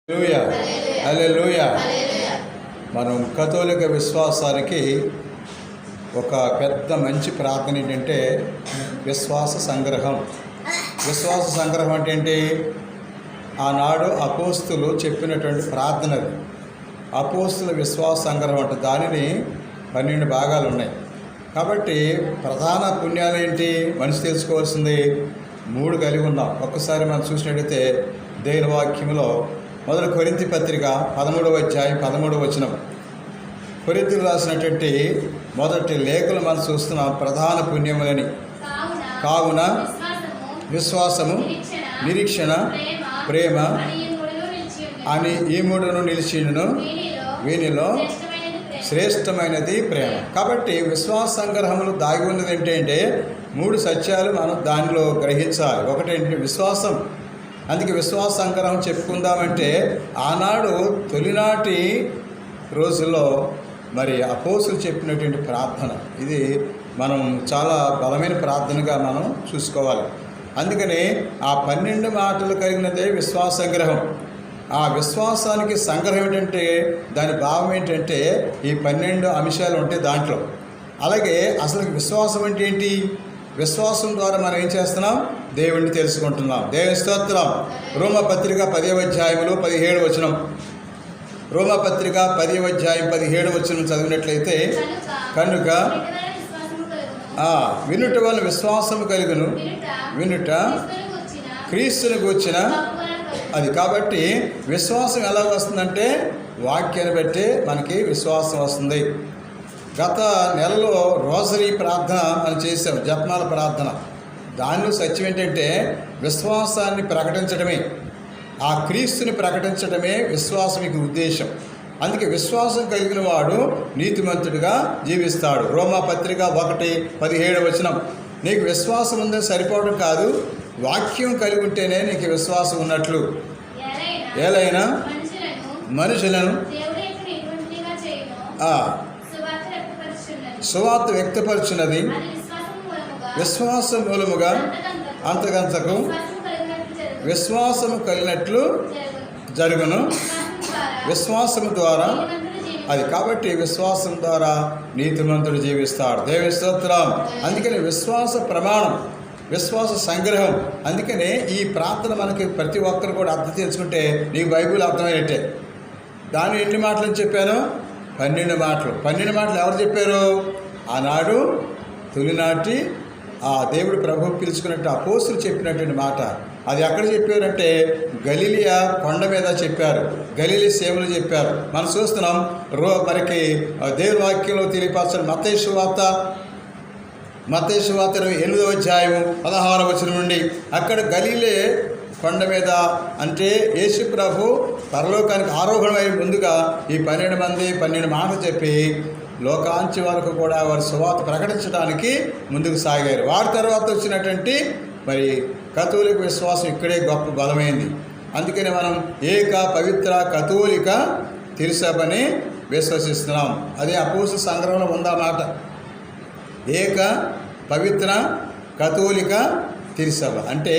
హల్లెలూయా హల్లెలూయా. మనం కథోలిక విశ్వాసానికి ఒక పెద్ద మంచి ప్రార్థన ఏంటంటే విశ్వాస సంగ్రహం. విశ్వాస సంగ్రహం అంటే ఏంటి? ఆనాడు అపోస్తులు చెప్పినటువంటి ప్రార్థన. అది అపోస్తుల విశ్వాస సంగ్రహం అంటే దానిని 12 భాగాలు ఉన్నాయి. కాబట్టి ప్రధాన పుణ్యాలు ఏంటి మనిషి తెలుసుకోవాల్సింది 3 కలిగి ఉన్నాం. ఒక్కసారి మనం చూసినట్టయితే దేవుని వాక్యంలో మొదలు కొరింథీ పత్రిక 13వ అధ్యాయం 13వ వచనం, కొరింథీలు రాసినటువంటి మొదటి లేఖలు మనం చూస్తున్నాం. ప్రధాన పుణ్యములని కావున విశ్వాసము, నిరీక్షణ, ప్రేమ అని ఈ 3 నిలిచిండును, వీనిలో శ్రేష్టమైనది ప్రేమ. కాబట్టి విశ్వాస సంగ్రహములు దాగి ఉన్నది ఏంటంటే 3 సత్యాలు మనం దానిలో గ్రహించాలి. ఒకటేంటి? విశ్వాసం. అందుకే విశ్వాస సంగ్రహం చెప్పుకుందామంటే ఆనాడు తొలినాటి రోజుల్లో మరి అపోస్తులు చెప్పినటువంటి ప్రార్థన ఇది మనం చాలా బలమైన ప్రార్థనగా మనం చూసుకోవాలి. అందుకని ఆ 12 మాటలు కలిగినదే విశ్వాస సంగ్రహం. ఆ విశ్వాసానికి సంగ్రహం ఏంటంటే దాని భావం ఏంటంటే ఈ 12 అంశాలు ఉంటాయి దాంట్లో. అలాగే అసలు విశ్వాసం అంటే ఏంటి? విశ్వాసం ద్వారా మనం ఏం చేస్తున్నాం? దేవుణ్ణి తెలుసుకుంటున్నాం. దేవుని స్తోత్రం. రోమపత్రిక 10వ అధ్యాయంలో 17వ వచనం, రోమపత్రిక 10వ అధ్యాయం 17వ వచనం చదివినట్లయితే, కనుక వినుట వలన విశ్వాసము కలుగును, వినుట క్రీస్తుని గూర్చిన అది. కాబట్టి విశ్వాసం ఎలా వస్తుందంటే వాక్యాన్ని బట్టి మనకి విశ్వాసం వస్తుంది. గత నెలలో రోజరీ ప్రార్థన మనం చేసాం, జపమాల ప్రార్థన. దానిలో సత్యం ఏంటంటే విశ్వాసాన్ని ప్రకటించడమే, ఆ క్రీస్తుని ప్రకటించడమే విశ్వాసానికి ఉద్దేశం. అందుకే విశ్వాసం కలిగిన వాడు నీతిమంతుడిగా జీవిస్తాడు. రోమపత్రిక 1:17 వచనం, నీకు విశ్వాసం ఉందని సరిపోవడం కాదు, వాక్యం కలిగి ఉంటేనే నీకు విశ్వాసం ఉన్నట్లు. ఏలైనా మనుషులను సువార్త వ్యక్తపరుచున్నది విశ్వాసం మూలముగా అంతకంతకు విశ్వాసము కలిగినట్లు జరుగును, విశ్వాసము ద్వారా అది. కాబట్టి విశ్వాసం ద్వారా నీతిమంతుడు జీవిస్తాడు. దేవుని స్తోత్రం. అందుకని విశ్వాస ప్రమాణం, విశ్వాస సంగ్రహం. అందుకనే ఈ ప్రార్థన మనకి ప్రతి ఒక్కరు కూడా అర్థం చేసుకుంటే నీకు బైబిల్ అర్థమైనట్టే. దాని ఎన్ని మాటలు చెప్పాను? 12 మాటలు. 12 మాటలు ఎవరు చెప్పారు? ఆనాడు తొలినాటి ఆ దేవుడు ప్రభు పిలుచుకున్నట్టు అపోస్తులు చెప్పినటువంటి మాట. అది ఎక్కడ చెప్పారంటే గలిలియా కొండ మీద చెప్పారు, గలిలీ సేవలు చెప్పారు. మనం చూస్తున్నాం మనకి దేవుని వాక్యంలో తెలియపరచడం మత్తయి సువార్త 28వ అధ్యాయము 16వ వచనం నుండి, అక్కడ గలిలే కొండ మీద అంటే యేసు ప్రభు పరలోకానికి ఆరోహణమై ముందుగా ఈ 12 మంది 12 మాటలు చెప్పి లోకాంచి వరకు కూడా వారి సువార్త ప్రకటించడానికి ముందుకు సాగారు. వారి తర్వాత వచ్చినటువంటి మరి కథోలిక విశ్వాసం ఇక్కడే గొప్ప బలమైంది. అందుకని మనం ఏక పవిత్ర కథోలిక తిరుసభని విశ్వసిస్తున్నాం. అదే అపోస్తల సంగ్రహంలో ఉందన్నమాట. ఏక పవిత్ర కథోలిక తిరుసభ అంటే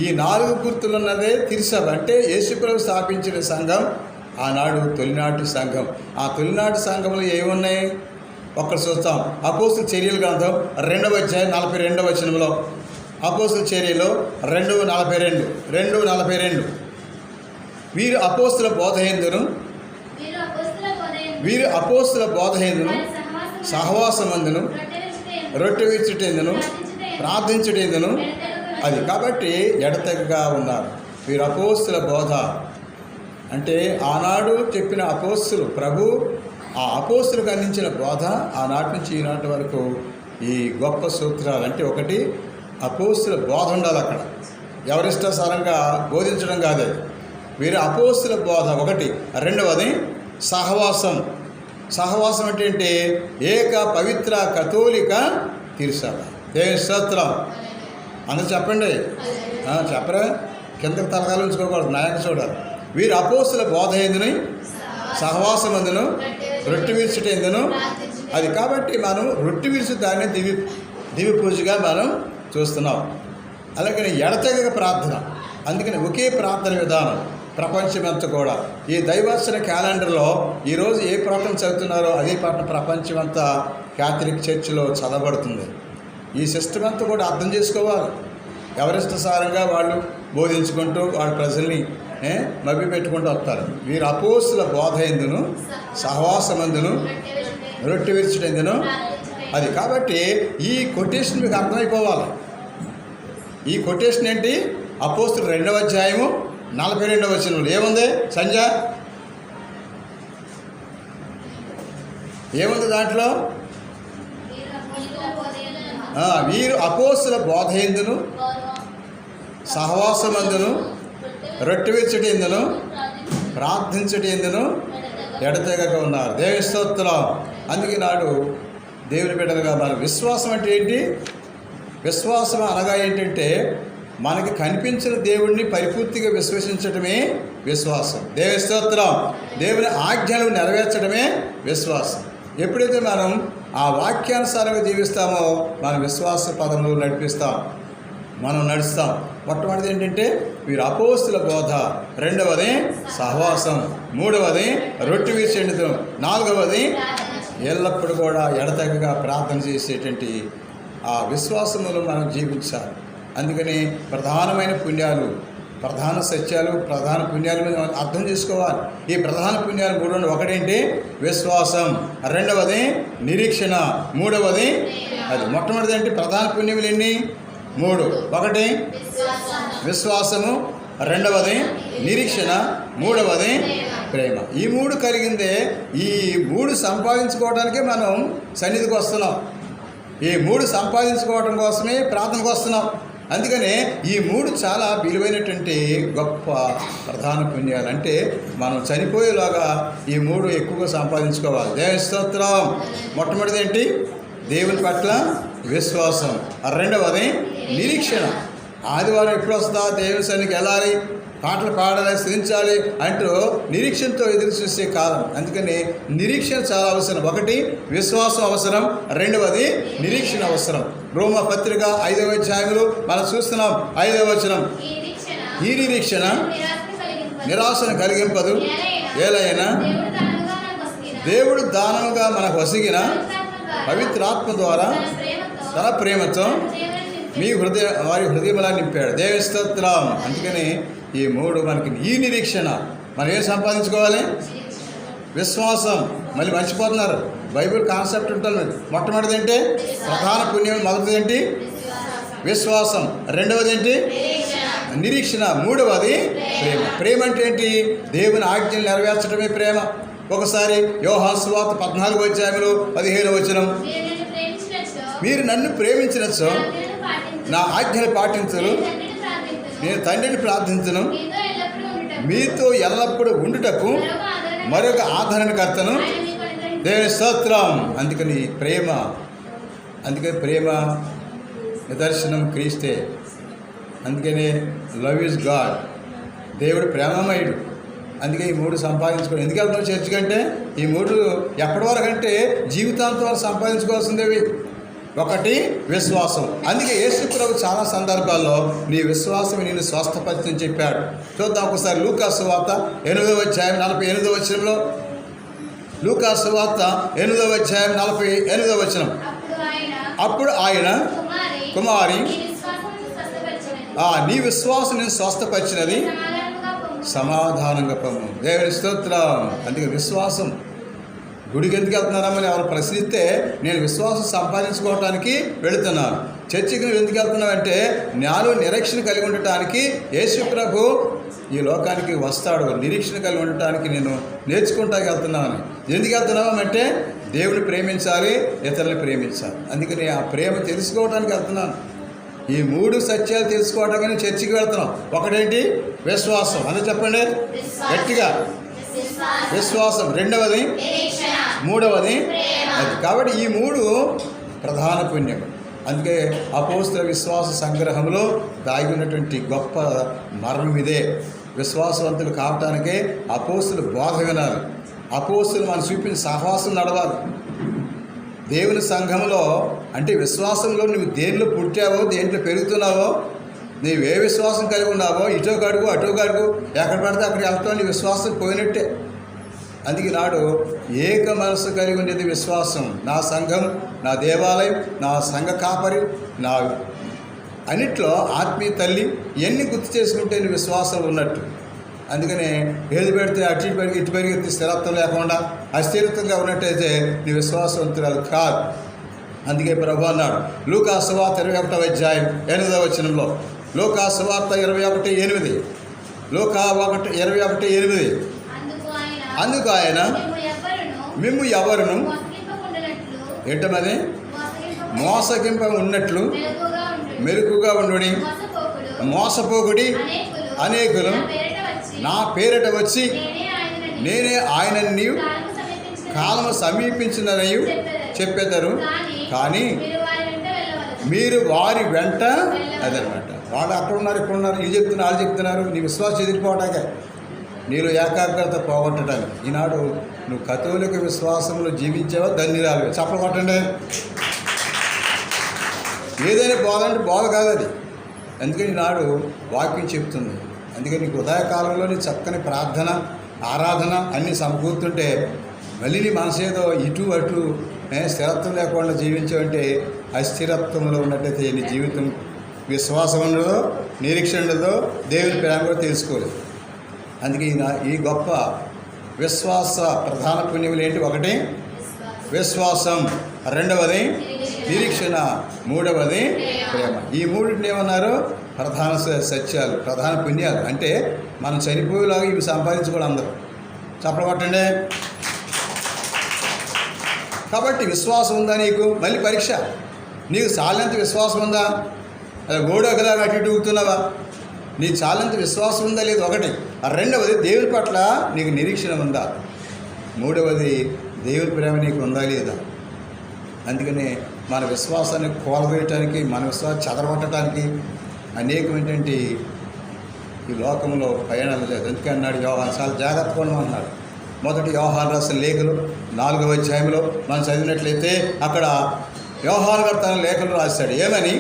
ఈ 4 గుర్తులు ఉన్నదే తిరుసభ. అంటే యేసుప్రభు స్థాపించిన సంఘం ఆనాడు తొలినాటి సంఘం. ఆ తొలినాటి సంఘంలో ఏమున్నాయి ఒక్కరు చూస్తాం. అపోస్తల చర్యల గ్రంథం 2వ అధ్యాయం 42వ వచనంలో, అపోస్తల చర్యలో 2:42 వీరు అపోస్తల బోధహేందును సహవాసమందును రొట్టె విరుచుటేందును ప్రార్థించుటేందును అది. కాబట్టి ఎడతెగగా ఉన్నారు. వీరు అపోస్తల బోధ అంటే ఆనాడు చెప్పిన అపోస్తులు ప్రభు ఆ అపోస్తులకు అందించిన బోధ ఆనాటి నుంచి ఈనాటి వరకు ఈ గొప్ప సూత్రాలు. అంటే ఒకటి అపోస్తుల బోధ ఉండాలి, అక్కడ ఎవరిష్టాసారంగా బోధించడం కాదు. వీరు అపోస్తుల బోధ ఒకటి. రెండవది సహవాసం. సహవాసం అంటే ఏక పవిత్ర కథోలిక తిరుసభ. దేవుని స్తోత్రం. అందరూ చెప్పండి. చెప్పరా? కిందకు తలకాలు ఉంచుకోకూడదు, నాయక చూడాలి. వీరు అపోస్తుల బోధ ఎందును సహవాసమందును రొట్టె విరుచుటేందును అది. కాబట్టి మనం రొట్టె విరుచు దాన్ని దివ్య పూజగా మనం చూస్తున్నాం. అలాగే ఎడతెగక ప్రార్థన. అందుకని ఒకే ప్రార్థన విధానం. ప్రపంచమంతా కూడా ఈ దైవదర్శన క్యాలెండర్లో ఈరోజు ఏ పాఠం చదువుతున్నారో అదే పాఠం ప్రపంచమంతా క్యాథలిక్ చర్చిలో చదవబడుతుంది. ఈ సిస్టమ్ అంతా కూడా అర్థం చేసుకోవాలి. ఎవరిష్టసారంగా వాళ్ళు బోధించుకుంటూ వాళ్ళ ప్రజల్ని మభ్య పెట్టుకుంటూ వస్తారు. వీరు అపోస్తుల బోధ ఎందును, సహవాసమందును, రొట్టె విరుచుటెందును. అది కాబట్టి ఈ కొటేషన్ మీకు అర్థమైపోవాలి. ఈ కొటేషన్ ఏంటి? అపోస్తుల 2వ అధ్యాయము 42వ వచనంలో ఏముంది? సంజ ఏముంది దాంట్లో? వీరు అపోస్తుల బోధ ఎందును, సహవాసమందును, రొట్టె విరుచుట ఎందును, ప్రార్థించుట ఎందును ఎడతెగక ఉన్నారు. దేవుని స్తోత్రం. అందుకే నాడు దేవుని బిడ్డలుగా మన విశ్వాసం అంటే ఏంటి? విశ్వాసం అనగా ఏంటంటే మనకి కనిపించిన దేవుడిని పరిపూర్తిగా విశ్వసించడమే విశ్వాసం. దేవుని స్తోత్రం. దేవుని ఆజ్ఞలు నెరవేర్చడమే విశ్వాసం. ఎప్పుడైతే మనం ఆ వాక్యానుసారంగా జీవిస్తామో మన విశ్వాస పదంలో మనం నడుస్తాం. మొట్టమొదటిది ఏంటంటే వీరు అపోస్తుల బోధ, 2వది సహవాసం, 3వది రొట్టె విరుచుట, 4వది ఎల్లప్పుడూ కూడా ఎడతెగక ప్రార్థన చేసేటువంటి ఆ విశ్వాసములో మనం జీవించాలి. అందుకని ప్రధానమైన పుణ్యాలు, ప్రధాన సత్యాలు, ప్రధాన పుణ్యాల మీద మనం అర్థం చేసుకోవాలి. ఈ ప్రధాన పుణ్యాలు 3 ఒకటేంటి? విశ్వాసం, 2వది నిరీక్షణ, 3వది అది. మొట్టమొదటిది ఏంటి? ప్రధాన పుణ్యములు ఎన్ని? 3. ఒకటి విశ్వాసము, 2వది నిరీక్షణ, 3వది ప్రేమ. ఈ 3 కలిగిందే. ఈ 3 సంపాదించుకోవడానికే మనం సన్నిధికి వస్తున్నాం. ఈ 3 సంపాదించుకోవడం కోసమే ప్రార్థనకు వస్తున్నాం. అందుకనే ఈ 3 చాలా విలువైనటువంటి గొప్ప ప్రధాన పుణ్యాలు. అంటే మనం చనిపోయేలాగా ఈ 3 ఎక్కువగా సంపాదించుకోవాలి. దేవుని స్తోత్రం. మొట్టమొదటిది ఏంటి? దేవుని పట్ల విశ్వాసం, 2వది నిరీక్షణ. ఆదివారం ఎప్పుడు వస్తుందా? దేవుని సన్నిధికి వెళ్ళాలి, పాటలు పాడాలి, స్థుతించాలి అంటూ నిరీక్షణతో ఎదురు చూసే కాలం. అందుకని నిరీక్షణ చాలా అవసరం. 1 విశ్వాసం అవసరం, 2వది నిరీక్షణ అవసరం. రోమా పత్రిక 5వ అధ్యాయంలో మనం చూస్తున్నాం 5వ వచనం. ఈ నిరీక్షణ నిరాశను కలిగింపదు, ఏలైనా దేవుడు దానముగా మనకు వసిగిన పవిత్రాత్మ ద్వారా తన ప్రేమతో మీ వారి హృదయంలా నింపాడు. దేవుని స్తోత్రం. అందుకని ఈ 3 మనకి. ఈ నిరీక్షణ మనం ఏం సంపాదించుకోవాలి? విశ్వాసం. మళ్ళీ మర్చిపోతున్నారు. బైబిల్ కాన్సెప్ట్ ఉంటుంది. మొట్టమొదటిది ఏంటి? ప్రధాన పుణ్యం. మొదటిది ఏంటి? విశ్వాసం. 2వది ఏంటి? నిరీక్షణ. 3వది ప్రేమ. ప్రేమ అంటే ఏంటి? దేవుని ఆజ్ఞలు నెరవేర్చడమే ప్రేమ. ఒకసారి యోహాను సువార్త 14వ అధ్యాయంలో 15వ వచనం, మీరు నన్ను ప్రేమించినచో నా ఆజ్ఞలు పాటించరు, నేను తండ్రిని ప్రార్థించను, మీతో ఎల్లప్పుడూ ఉండుటకు మరొక ఆదరణకర్తను. దేవుని స్తోత్రం. అందుకని ప్రేమ నిదర్శనం క్రీస్తే. అందుకనే లవ్ ఈజ్ గాడ్. దేవుడు ప్రేమమయుడు. అందుకే ఈ 3 సంపాదించుకోవాలి. ఎందుకు వెళ్తున్నాం చర్చ్ కంటే? ఈ 3 ఎప్పటి వరకు అంటే జీవితాంతం సంపాదించుకోవాల్సిందేవి. 1 విశ్వాసం. అందుకే యేసు ప్రభు చాలా సందర్భాల్లో నీ విశ్వాసం నేను స్వస్థపరిచని చెప్పాడు. చూద్దాం ఒకసారి లూకాసు వార్త 8వ అధ్యాయం 48వ వచనంలో. లూకాసు వార్త 8వ అధ్యాయం 48వ వచనం. అప్పుడు ఆయన కుమారి నీ విశ్వాసం నేను స్వస్థపరిచినది, సమాధానంగా పొమ్ము. దేవుని స్తోత్రం. అందుకే విశ్వాసం. గుడికి ఎందుకు వెళ్తున్నారమ్మని ఎవరు ప్రశ్నిస్తే నేను విశ్వాసం సంపాదించుకోవడానికి వెళుతున్నాను. చర్చికి నువ్వు ఎందుకు వెళ్తున్నావు అంటే నాలో నిరీక్షణ కలిగి ఉండటానికి యేసు ప్రభు ఈ లోకానికి వస్తాడు. నిరీక్షణ కలిగి ఉండటానికి నేను నేర్చుకుంటానికి వెళ్తున్నాను. ఎందుకు వెళ్తున్నావు అంటే దేవుని ప్రేమించాలి, ఇతరులను ప్రేమించాలి. అందుకని ఆ ప్రేమ తెలుసుకోవడానికి వెళ్తున్నాను. ఈ 3 సత్యాలు తెలుసుకోవడానికి నేను చర్చికి వెళ్తున్నాం. ఒకటేంటి? విశ్వాసం. అని చెప్పండి గట్టిగా. విశ్వాసం. 2వది, 3వది అది. కాబట్టి ఈ 3 ప్రధాన పుణ్యం. అందుకే అపోస్తుల విశ్వాస సంగ్రహంలో దాగి ఉన్నటువంటి గొప్ప మర్మం ఇదే. విశ్వాసవంతులు కావటానికే అపోస్తుల బోధ వినాలి. అపోస్తులు మనం చూపించిన సహవాసం నడవాలి. దేవుని సంఘంలో అంటే విశ్వాసంలో నువ్వు దేంట్లో పుట్టావో, దేంట్లో పెరుగుతున్నావో నీవే విశ్వాసం కలిగి ఉన్నావో ఇటో గడుగు అటో గడుగు ఎక్కడ పడితే అక్కడ వెళ్తావు, నీ విశ్వాసం పోయినట్టే. అందుకే నాడు ఏక మనసు కలిగి ఉండేది విశ్వాసం. నా సంఘం, నా దేవాలయం, నా సంఘ కాపరి, నా అన్నిట్లో ఆత్మీయ తల్లి ఇవన్నీ గుర్తు చేసుకుంటే నీ విశ్వాసం ఉన్నట్టు. అందుకనే ఏది పెడితే అటు ఇటు పెరిగి స్థిరత్వం లేకుండా అస్థిరత్వంగా ఉన్నట్టయితే నీ విశ్వాసవంతురాలు కాదు. అందుకే ప్రభు అన్నాడు లూకా సువార్త 21వ అధ్యాయం 8వ వచనంలో, లూకా సువార్త 21:8, లూకా 21:8, అందుకు ఆయన మిమ్ము ఎవరును ఏంటమని మోసగింప ఉన్నట్లు మెలకుగా ఉండుడి, మోసపోకుడి, అనేకులు నా పేరిట వచ్చి నేనే ఆయనని కాలము సమీపించిననయు చెప్పేదారు, కానీ మీరు వారి వెంట అదనమాట. వాళ్ళు అక్కడ ఉన్నారు, ఇక్కడ ఉన్నారు, ఇది చెప్తున్నారు, వాళ్ళు చెప్తున్నారు. నీ విశ్వాసం ఎదిరిపోవటాకే, నీలో ఏకాగ్రత పోగొట్టడానికి. ఈనాడు నువ్వు కథోలిక విశ్వాసంలో జీవించావా ధన్యురాలు. చప్పలు కొట్టండి. ఏదైనా బోధ అంటే బోధ కాదు అది. అందుకని ఈనాడు వాక్యం చెప్తుంది. అందుకని నీకు ఉదయకాలంలో నీ చక్కని ప్రార్థన, ఆరాధన అన్నీ సమకూరుతుంటే మళ్ళీ నీ మనసు ఏదో ఇటు అటు స్థిరత్వం లేకుండా జీవించావంటే అస్థిరత్వంలో ఉన్నట్టయితే నీ జీవితం విశ్వాసం ఉండదో, నిరీక్షణ ఉండదో, దేవుని ప్రేమ కూడా తెలుసుకోలేదు. అందుకే ఈ గొప్ప విశ్వాస ప్రధాన పుణ్యములు ఏంటి? ఒకటి విశ్వాసం, రెండవది నిరీక్షణ, మూడవది ప్రేమ. ఈ మూడింటిని ఏమన్నారు? ప్రధాన సత్యాలు, ప్రధాన పుణ్యాలు. అంటే మనం చనిపోయేలాగా ఇవి సంపాదించుకోవడం అందరూ. చప్పడబట్టండి. కాబట్టి విశ్వాసం ఉందా నీకు? మళ్ళీ పరీక్ష. నీకు చాలంత విశ్వాసం ఉందా? అది గోడొకలాగా అటు ఇటు ఊగుతున్నావా? నీకు చాలంత విశ్వాసం ఉందా లేదు? ఒకటి. రెండవది దేవుని పట్ల నీకు నిరీక్షణ ఉందా? మూడవది దేవుని ప్రేమ నీకు ఉందా లేదా? అందుకనే మన విశ్వాసాన్ని కోలవేయటానికి, మన విశ్వాసం చెదరగొట్టడానికి అనేకమైనటువంటి ఈ లోకంలో ప్రయాణాలు లేదు. అందుకే అన్నాడు యోహాను, చాలా జాగ్రత్తగా ఉండమన్నాడు. మొదటి యోహాను రాసిన లేఖలు 4వ అధ్యాయంలో మనం చదివినట్లయితే అక్కడ యోహాను గారు తన లేఖలు రాశాడు. ఏమని?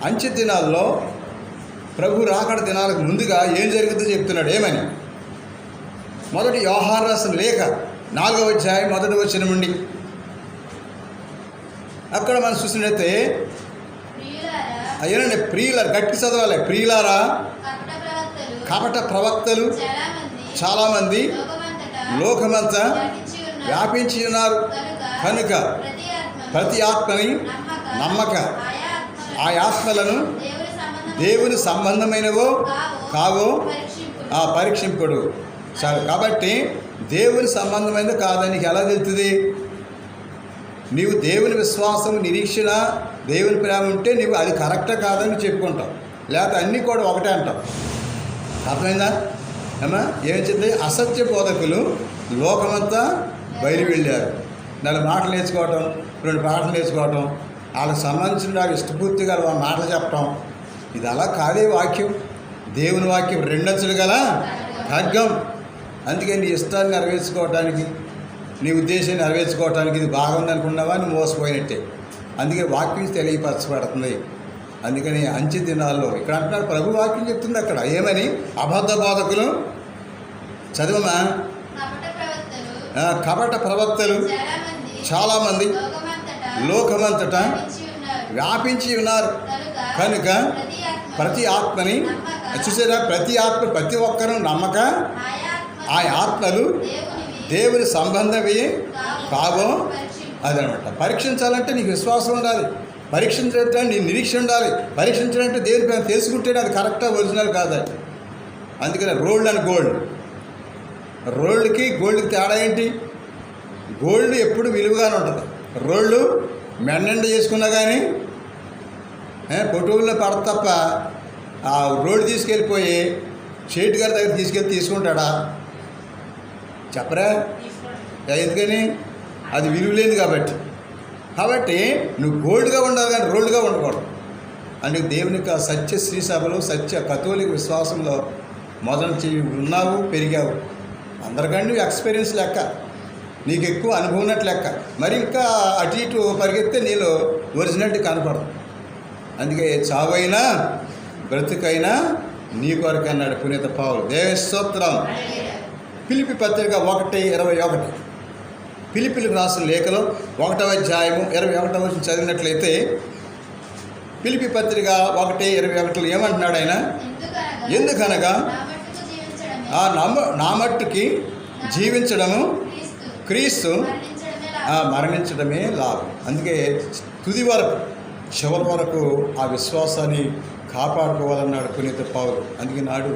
అంచె దినాల్లో ప్రభు రాకడ దినాలకు ముందుగా ఏం జరుగుతుందో చెప్తున్నాడు. ఏమని? మొదటి యోహాను రాసిన లేఖ 4వ అధ్యాయం 1వ వచనం నుండి అక్కడ మనం చూసినట్లయితే అయ్యానండి, ప్రియులారా, గట్టి చదవాలి. ప్రియులారా, కపట ప్రవక్తలు చాలామంది లోకమంతా వ్యాపించి ఉన్నారు కనుక ప్రతి ఆత్మని నమ్మక, ఆ ఆత్మలను దేవుని సంబంధమైనవో కావో పరీక్షింపుడు. సరే, కాబట్టి దేవుని సంబంధమైనది కాదని నీకు ఎలా తెలుస్తుంది? నీవు దేవుని విశ్వాసం, నిరీక్షణ, దేవుని ప్రేమ ఉంటే నీవు అది కరెక్టా కాదని చెప్పుకుంటావు. లేకపోతే అన్నీ కూడా ఒకటే అంటావు. అర్థమైందా ఏమా? ఏం చెప్తే అసత్య బోధకులు లోకమంతా బయలు వెళ్ళారు. 4 మాటలు నేర్చుకోవటం, 2 పాటలు నేర్చుకోవటం, వాళ్ళకి సంబంధించిన నాకు ఇష్టపూర్తిగా వాళ్ళ మాటలు చెప్పటం. ఇది అలా కాదే వాక్యం. దేవుని వాక్యం 2 అంచులు గల ఖడ్గం. అందుకే నీ ఇష్టాన్ని నెరవేర్చుకోవటానికి, నీ ఉద్దేశాన్ని నెరవేర్చుకోవటానికి ఇది బాగుంది అనుకున్నావా నువ్వు మోసపోయినట్టే. అందుకే వాక్యం తెలియపరచబడుతుంది. అందుకని అంచె దినాల్లో ఇక్కడ అంటున్నారు, ప్రభు వాక్యం చెప్తుంది అక్కడ. ఏమని? అబద్ధ బోధకులు, చదవమా, కపట ప్రవక్తలు చాలామంది లోకమంతటా వ్యాపించి ఉన్నారు కనుక ప్రతి ఆత్మని చూసారా? ప్రతి ఆత్మ, ప్రతి ఒక్కరూ నమ్మక ఆ ఆత్మలు దేవుని సంబంధమే కావో అదనమాట. పరీక్షించాలంటే నీకు విశ్వాసం ఉండాలి, పరీక్షించాలంటే నీ నిరీక్షణ ఉండాలి, పరీక్షించాలంటే దేవుని పైన తెలుసుకుంటేనే అది కరెక్టా ఒరిజినల్ కాదు. అందుకనే రోల్డ్ అండ్ గోల్డ్, రోల్డ్కి గోల్డ్కి తేడా ఏంటి? గోల్డ్ ఎప్పుడు విలువగానే ఉంటుంది. రోళ్ళు మెండ చేసుకున్నా కానీ పొట్టుల్లో పడత తప్ప ఆ రోడ్డు తీసుకెళ్ళిపోయి షేట్ గారి దగ్గర తీసుకుంటాడా? చెప్పరా? ఎందుకని? అది విలువలేదు కాబట్టి నువ్వు గోల్డ్గా ఉండాలి కానీ రోల్డ్గా ఉండకూడదు. అందుకే దేవుని యొక్క సత్య శ్రీ సభలో, సత్య కథోలిక విశ్వాసంలో మొదటి ఉన్నావు, పెరిగావు. అందరికంటే నువ్వు ఎక్స్పీరియన్స్ లెక్క, నీకు ఎక్కువ అనుభవం ఉన్నట్టు లెక్క. మరి ఇంకా అటు ఇటు పరిగెత్తే నీలో ఒరిజినాలిటీ కనపడదు. అందుకే చావైనా బ్రతుకైనా నీ కొరకు అన్నాడు పునీత పౌలు. దేవుని స్తోత్రం. ఫిలిప్పీ పత్రిక 1:21 ఫిలిప్పీలకు రాసిన లేఖలో 1వ అధ్యాయము 21వ వచనం చదివినట్లయితే ఫిలిప్పీ పత్రిక 1:21 ఏమంటున్నాడు ఆయన? ఎందుకనగా నా మట్టుకి జీవించడము క్రీస్తు, మరణించడమే లాభం. అందుకే తుది వరకు చివరి వరకు ఆ విశ్వాసాన్ని కాపాడుకోవాలన్నాడు పునీత పౌలు. అందుకే నాడు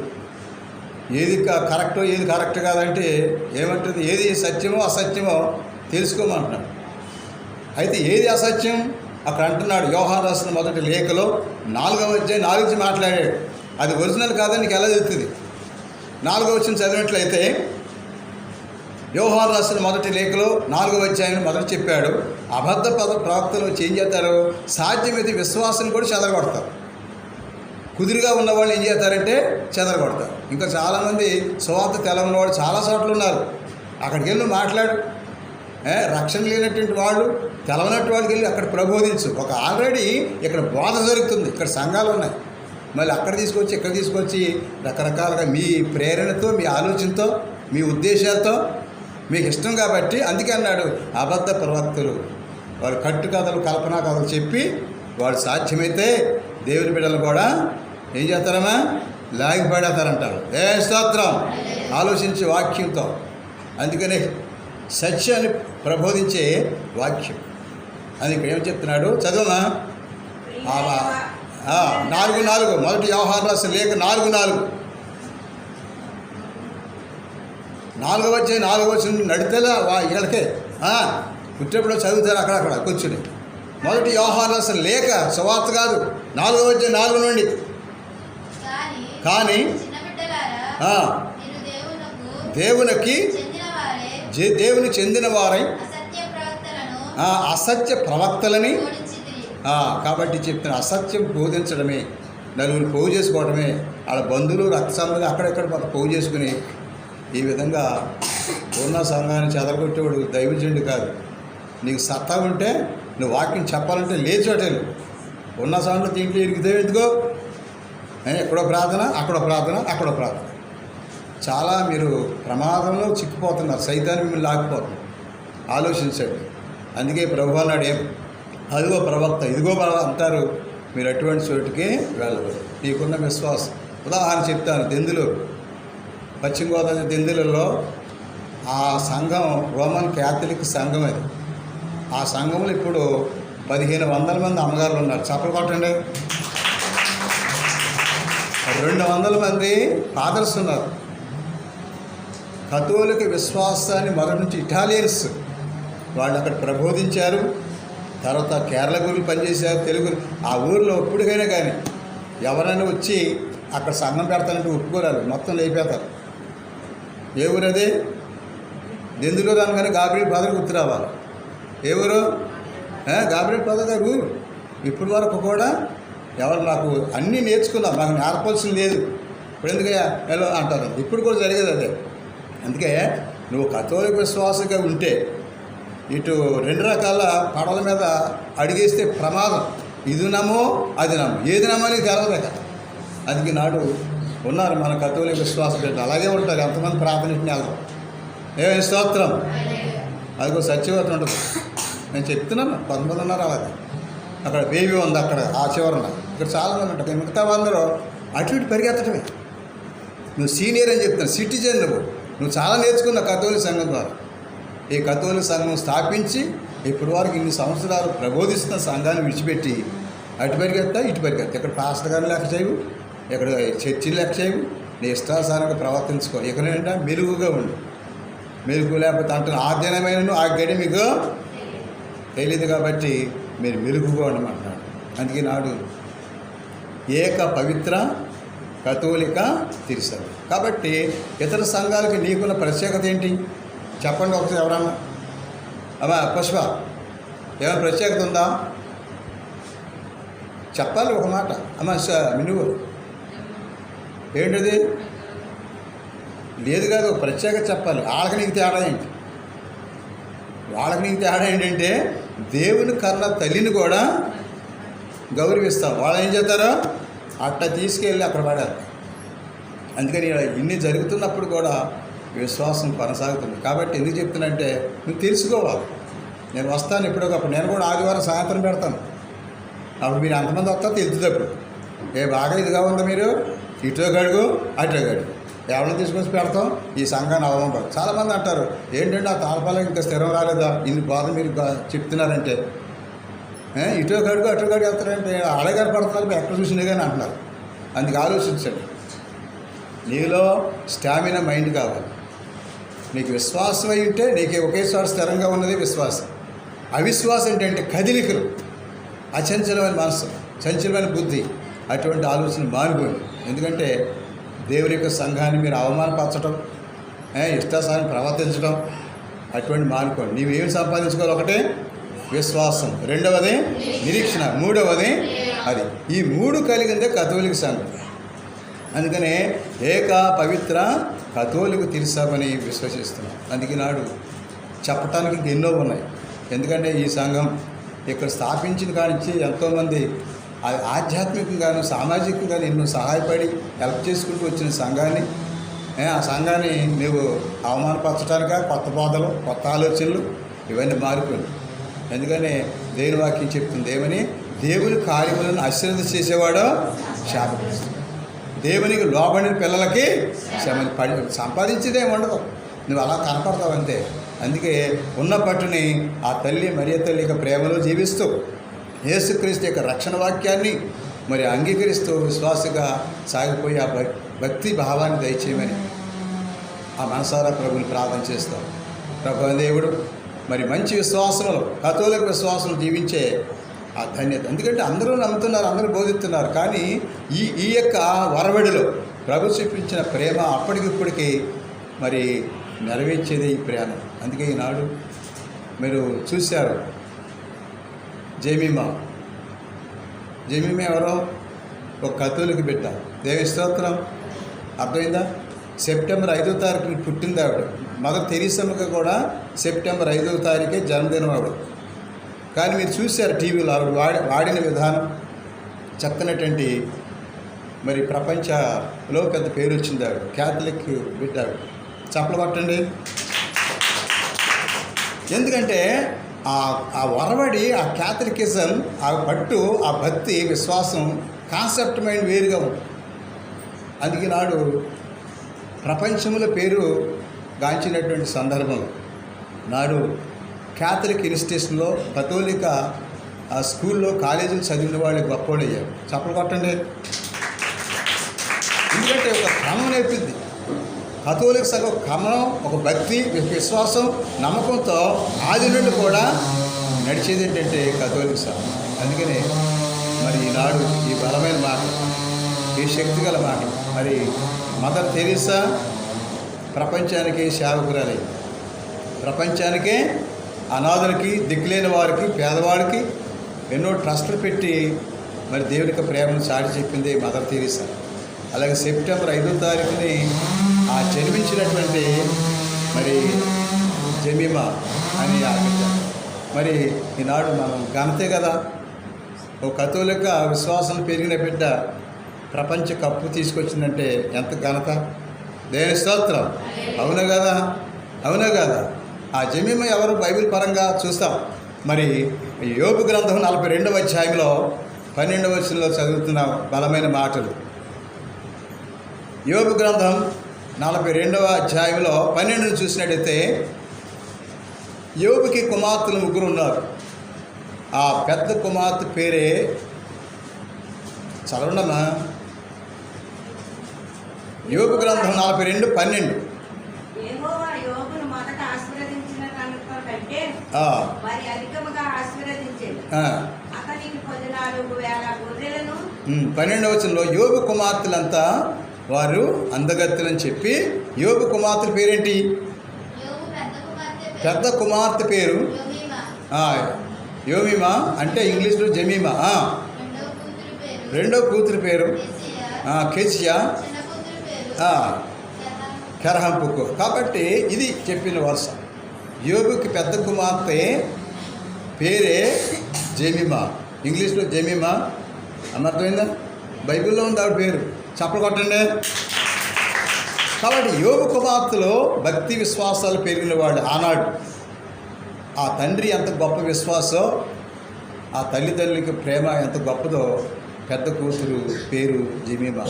ఏది కరెక్టో ఏది కరెక్ట్ కాదంటే ఏమంటుంది, ఏది సత్యమో అసత్యమో తెలుసుకోమంటున్నాడు. అయితే ఏది అసత్యం అక్కడ అంటున్నాడు. యోహాను రాసిన మొదటి లేఖలో 4వ అధ్యాయం 4 నుంచి మాట్లాడాడు. అది ఒరిజినల్ కాదని నీకు ఎలా తెలుస్తుంది? 4వ వచనం చదివినట్లయితే యోహాను రాసిన మొదటి లేఖలో 4వ అధ్యాయం మొదట చెప్పాడు, అబద్ధ ప్రవక్తలు వచ్చి ఏం చేస్తారు? సాధ్యమైతే విశ్వాసం కూడా చెదరగొడతారు. కుదురుగా ఉన్నవాళ్ళు ఏం చేస్తారంటే చెదరగొడతారు. ఇంకా చాలామంది సువార్త తెలవని వాళ్ళు చాలా చోట్ల ఉన్నారు. అక్కడికి వెళ్ళి మాట్లాడు. రక్షణ లేనటువంటి వాళ్ళు, తెలవనట్టు వాళ్ళకి వెళ్ళి అక్కడ ప్రబోధించు. ఒక ఆల్రెడీ ఇక్కడ బోధ జరుగుతుంది, ఇక్కడ సంఘాలు ఉన్నాయి. మళ్ళీ అక్కడ తీసుకొచ్చి ఇక్కడ తీసుకొచ్చి రకరకాలుగా మీ ప్రేరణతో, మీ ఆలోచనతో, మీ ఉద్దేశాలతో మీకు ఇష్టం కాబట్టి అందుకే అన్నాడు అబద్ధ ప్రవక్తలు వాళ్ళు కట్టు కథలు, కల్పనా కథలు చెప్పి వాళ్ళు సాధ్యమైతే దేవుని బిడ్డలు కూడా ఏం చేస్తారమ్మా? లాగిపడేస్తారంటారు. స్తోత్రం. ఆలోచించే వాక్యంతో. అందుకనే సత్యాన్ని ప్రబోధించే వాక్యం. అది ఇక్కడ ఏం చెప్తున్నాడు చదువుమా. 4:4 మొదటి యోహాను రాసిన లేఖ 4:4 4వ అధ్యాయం 4వ వచనం నడితేలా వీళ్ళకే పుట్టేప్పుడు చదువుతారు అక్కడక్కడ కూర్చుని. మొదటి యోహాను రాసిన లేఖ సువార్త కాదు, 4వ అధ్యాయం 4 నుండి. కానీ దేవునికి చెందిన వారై అసత్య ప్రవక్తలని కాబట్టి చెప్తున్న అసత్యం బోధించడమే, నలుగురు పోగు చేసుకోవడమే, వాళ్ళ బంధువులు రక్త సంబంధం అక్కడెక్కడ పోగు చేసుకుని ఈ విధంగా ఉన్న సంఘాన్ని చెదరగొట్టేవాడు దైవజనుడు కాదు. నీకు సత్తా ఉంటే నువ్వు వాక్యం చెప్పాలంటే లేచోటేళ్ళు ఉన్న సమయంలో దీంట్లో ఇరిగితే ఎందుకో ఎక్కడో ప్రార్థన, అక్కడో ప్రార్థన, అక్కడో ప్రార్థన. చాలా మీరు ప్రమాదంలో చిక్కిపోతున్నారు. సైతాన్ని మిమ్మల్ని లాగిపోతున్నారు. ఆలోచించండి. అందుకే ప్రభు అన్నాడు, అదిగో ప్రవక్త, ఇదిగో అంటారు. మీరు అటువంటి చోటుకి వెళ్ళరు. నీకున్న విశ్వాసం. ఉదాహరణ చెప్తాను. దెందులు, పశ్చిమ గోదావరి దెందులలో ఆ సంఘం రోమన్ క్యాథలిక్ సంఘం. అది ఆ సంఘంలో ఇప్పుడు 1500 మంది అమ్మగారులు ఉన్నారు. చప్పలు కొట్టండి. 200 మంది ఫాదర్స్ ఉన్నారు. కథోలిక విశ్వాసాన్ని మొదటి నుంచి ఇటాలియన్స్ వాళ్ళు అక్కడ ప్రబోధించారు. తర్వాత కేరళ గురులు పనిచేశారు, తెలుగు. ఆ ఊరిలో ఎప్పటికైనా కానీ ఎవరైనా వచ్చి అక్కడ సంఘం పెడతానంటే ఒప్పుకోరారు, మొత్తం లేపేస్తారు. ఏ ఊరు అది? దెందులో రాను గాబ్రియల్ ఫాదర్ గుర్తు రావాలి. ఏ ఊరు? గాబ్రియల్ ఫాదర్ గారు ఊరు. ఇప్పటి వరకు కూడా ఎవరు నాకు అన్నీ నేర్చుకున్నా, నాకు నేర్పాల్సింది లేదు, ఇప్పుడు ఎందుకయ్యా ఎలా అంటారు. ఇప్పుడు కూడా జరిగేది అదే. అందుకే నువ్వు కథోలిక విశ్వాసంగా ఉంటే ఇటు 2 రకాల పడవల మీద అడిగేస్తే ప్రమాదం. ఇది నమ్మో అది నమ్మో, ఏది నమ్మని తెలవలేక. అందుకే నాడు ఉన్నారు మన కథోలిక విశ్వాసం పెట్టి అలాగే ఉంటారు. ఎంతమంది ప్రార్థనని వెళ్తాం. ఏమైనా స్తోత్రం. అదిగో సత్యవతం ఉంటుంది. నేను చెప్తున్నాను, 19 ఉన్నారు అలాగే. అక్కడ బేబీ ఉంది, అక్కడ ఆ చివరన. ఇక్కడ చాలామంది ఉంటారు. మిగతా అందరూ అటు ఇటు పరిగెత్తడమే. నువ్వు సీనియర్ అని చెప్తాను, సిటిజన్. నువ్వు చాలా నేర్చుకున్నావు కథోలిక సంఘం ద్వారా. ఈ కథోలిక సంఘం స్థాపించి ఇప్పటి వరకు ఇన్ని సంవత్సరాలు ప్రబోధిస్తున్న సంఘాన్ని విడిచిపెట్టి అటు పరిగెత్తా ఇటు పరిగెత్తా. ఇక్కడ పాస్టర్ గారిని లెక్క చేయవు, ఇక్కడ చర్చిని లెక్క చేయవు. నీ ఇష్టాసారంగా ప్రవర్తించుకో. ఎక్కడైనా మెలుగుగా ఉండు. మెలుగు లేకపోతే అంటున్న ఆధ్యాత్మికమైన ఆ గడి మీకు తెలియదు కాబట్టి మీరు మెలుగుగా ఉండమంటున్నాడు. అందుకే నాడు ఏక పవిత్ర కథోలిక తిరుసభ. కాబట్టి ఇతర సంఘాలకి నీకున్న ప్రత్యేకత ఏంటి చెప్పండి ఒకసారి. ఎవరన్నా అమ్మా పుష్ప, ఏమైనా ప్రత్యేకత ఉందా? చెప్పాలి ఒక మాట. అమ్మా మినుగు ఏంటిది? లేదు కాదు, ప్రత్యేకత చెప్పాలి. వాళ్ళకి నీకు తేడా ఏంటి? వాళ్ళకి నీకు తేడా ఏంటంటే దేవుని కన్న తల్లిని కూడా గౌరవిస్తాం. వాళ్ళు ఏం చేస్తారో అట్లా తీసుకెళ్ళి అక్కడ పడారు. అందుకని ఇన్ని జరుగుతున్నప్పుడు కూడా విశ్వాసం కొనసాగుతుంది. కాబట్టి ఎందుకు చెప్తున్నంటే నువ్వు తెలుసుకోవాలి. నేను వస్తాను ఎప్పుడోకప్పుడు, నేను కూడా ఆదివారం సాయంత్రం పెడతాను. అప్పుడు మీరు ఎంతమంది వస్తారో తెలుస్తుంది. అప్పుడు బాగా ఇదిగా ఉందా మీరు, ఇటో గడుగు అటో గడుగు, ఎవరిని తీసుకొచ్చి పెడతాం, ఈ సంఘాన్ని అవమానం. చాలామంది అంటారు, ఏంటంటే ఆ తాళపాల ఇంకా స్థిరం రాలేదా, ఇన్ని బాధ మీరు చెప్తున్నారంటే, ఇటో గడుగు అటో గడుగు వెళ్తారంటే అడగారు పడుతున్నారు, ఎక్కడ చూసినా కానీ అంటున్నారు. అందుకు ఆలోచించండి. నీలో స్టామినా మైండ్ కావాలి. నీకు విశ్వాసం అయి ఉంటే నీకే ఒకేసారి స్థిరంగా ఉన్నది విశ్వాసం. అవిశ్వాసం ఏంటంటే కదిలికలు, అచంచలమైన మనసు, చంచలమైన బుద్ధి, అటువంటి ఆలోచన మానుకోండి. ఎందుకంటే దేవుని యొక్క సంఘాన్ని మీరు అవమానపరచడం, ఇష్టాసాన్ని ప్రవర్తించడం అటువంటి మానుకోండి. నీవేమి సంపాదించుకోవాలి? ఒకటే విశ్వాసం, రెండవది నిరీక్షణ, మూడవది అది. ఈ మూడు కలిగిందే కథోలిక సంఘం. అందుకనే ఏక పవిత్ర కథోలిక తిరుసభని విశ్వసిస్తున్నాం. అందుకే నాడు చెప్పటానికి ఇంకెన్నో ఉన్నాయి. ఎందుకంటే ఈ సంఘం ఇక్కడ స్థాపించిన కానించి ఎంతోమంది ఆధ్యాత్మికంగాను సామాజికంగాను ఎన్నో సహాయపడి హెల్ప్ చేసుకుంటూ వచ్చిన సంఘాన్ని, ఆ సంఘాన్ని నువ్వు అవమానపరచడానిక కొత్త బోధలు, కొత్త ఆలోచనలు ఇవన్నీ మారిపోయింది. ఎందుకని దేవుని వాక్యం చెప్తుంది ఏమని, దేవుని కార్యములను అశ్రద్ధ చేసేవాడో శాపగ్రస్తుడు. దేవునికి లోబడిన పిల్లలకి సంపాదించేదేమి ఉండదు, నువ్వు అలా కనపడతావు అంతే. అందుకే ఉన్న పట్టుని ఆ తల్లి మరియ తల్లి యొక్క ప్రేమలో జీవిస్తూ యేసుక్రీస్తు యొక్క రక్షణ వాక్యాన్ని మరి అంగీకరిస్తూ విశ్వాసగా సాగిపోయి ఆ భక్తి భావాన్ని దయచేయమని ఆ మనసారా ప్రభుని ప్రార్థన చేస్తాం. ప్రభు దేవుడు మరి మంచి విశ్వాసములు, కథోలిక విశ్వాసం జీవించే ఆ ధన్యత. ఎందుకంటే అందరూ నమ్ముతున్నారు, అందరూ బోధిస్తున్నారు. కానీ ఈ యొక్క వరవడిలో ప్రభు చూపించిన ప్రేమ అప్పటికిప్పటికీ మరి నెరవేర్చేదే ఈ ప్రేమ. అందుకే ఈనాడు మీరు చూశారు జెమీమా ఎవరో ఒక కథోలిక బిడ్డ. దేవి స్తోత్రం. అర్థమైందా? సెప్టెంబర్ 5వ తారీఖుని పుట్టింది ఆవిడ. మదర్ తెరీసమ్మకి కూడా సెప్టెంబర్ 5వ తారీఖే జన్మదినం ఆవిడ. కానీ మీరు చూశారు టీవీలో ఆవిడ వాడిన విధానం చక్కనటువంటి మరి ప్రపంచంలో పెద్ద పేరు వచ్చింది ఆవిడ. క్యాథలిక్ బిడ్డ ఆవిడ. చప్పలు పట్టండి. ఎందుకంటే ఆ వరవడి, ఆ క్యాథలికిజం, ఆ పట్టు, ఆ భక్తి, విశ్వాసం, కాన్సెప్ట్ మైండ్ వేరుగా ఉంది. అందుకే నాడు ప్రపంచంలో పేరు గాంచినటువంటి సందర్భంలో నాడు క్యాథలిక్ ఇన్స్టిట్యూషన్లో కథోలిక స్కూల్లో కాలేజీలు చదివిన వాళ్ళు గొప్పవాళ్ళు అయ్యారు. చప్పలు కొట్టండి. ఎందుకంటే ఒక క్రమం నేర్పింది కథోలిక సంఘం. ఒక క్రమం, ఒక భక్తి, విశ్వాసం, నమ్మకంతో ఆది నుండి కూడా నడిచేది ఏంటంటే కథోలిక సంఘం. అందుకనే మరి ఈనాడు ఈ బలమైన మాట, ఈ శక్తి గల మాట, మరి మదర్ తెరీసా ప్రపంచానికి సేవకురాలై, ప్రపంచానికే అనాథులకి, దిక్కులేని వారికి, పేదవాడికి ఎన్నో ట్రస్టులు పెట్టి మరి దేవునికి ప్రేమను చాటి చెప్పింది మదర్ తెరీసా. అలాగే సెప్టెంబర్ 5వ తారీఖుని ఆ జన్మించినటువంటి మరి జెమీమా అని ఆపించారు. మరి ఈనాడు మనం ఘనతే కదా. ఓ కథోలిక విశ్వాసం పెరిగిన బిడ్డ ప్రపంచ కప్పు తీసుకొచ్చిందంటే ఎంత ఘనత. దేవుని స్తోత్రం. అవునా కదా? అవునా కదా? ఆ జెమీమా ఎవరు బైబిల్ పరంగా చూస్తాం. మరి యోబు గ్రంథం 42వ అధ్యాయంలో 12వ వచనంలో చదువుతున్న బలమైన మాటలు. యోబు గ్రంథం 42వ అధ్యాయంలో 12ను చూసినట్టయితే యోబుకి కుమార్తెలు 3 ఉన్నారు. ఆ పెద్ద కుమార్తె పేరే చదవండమ్మా. యోబు గ్రంథం 42:12. మరి అధికముగా ఆశీర్వదించేది. 12వ వచనంలో యోబు కుమార్తెలంతా వారు అందగత్తెలని చెప్పి, యోబు కుమార్తెల పేరేంటి? పెద్ద కుమార్తె పేరు యోమీమా, అంటే ఇంగ్లీష్లో జెమీమా. రెండో కూతురు పేరు కెసియా, కెరహంపుకు. కాబట్టి ఇది చెప్పిన వరుస. యోబుకి పెద్ద కుమార్తె పేరే జెమీమా, ఇంగ్లీష్లో జెమీమా. అర్థమైందా? బైబిల్లో ఉంది ఆవిడ పేరు. చప్పలు కొట్టండి. కాబట్టి యోబు కుమార్తెలో భక్తి విశ్వాసాలు పెరిగిన వాళ్ళు ఆనాడు. ఆ తండ్రి ఎంత గొప్ప విశ్వాసో, ఆ తల్లిదండ్రులకి ప్రేమ ఎంత గొప్పదో. పెద్ద కూతురు పేరు జెమీమా,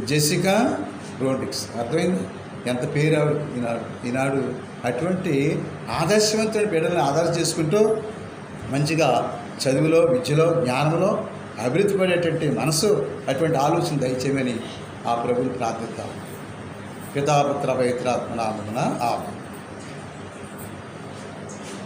జెసికా రోడ్రిక్స్. అర్థమైంది ఎంత పేరు ఆవిడ ఈనాడు. అటువంటి ఆదర్శవంతుడి బిడ్డలను ఆదర్శం చేసుకుంటూ మంచిగా చదువులో, విద్యలో, జ్ఞానంలో అభివృద్ధి పడేటువంటి మనసు, అటువంటి ఆలోచన దయచేయమని ఆ ప్రభువుని ప్రార్థిద్దాం. పితాపుత్ర పవిత్రాత్మ నామమున ఆమేన్.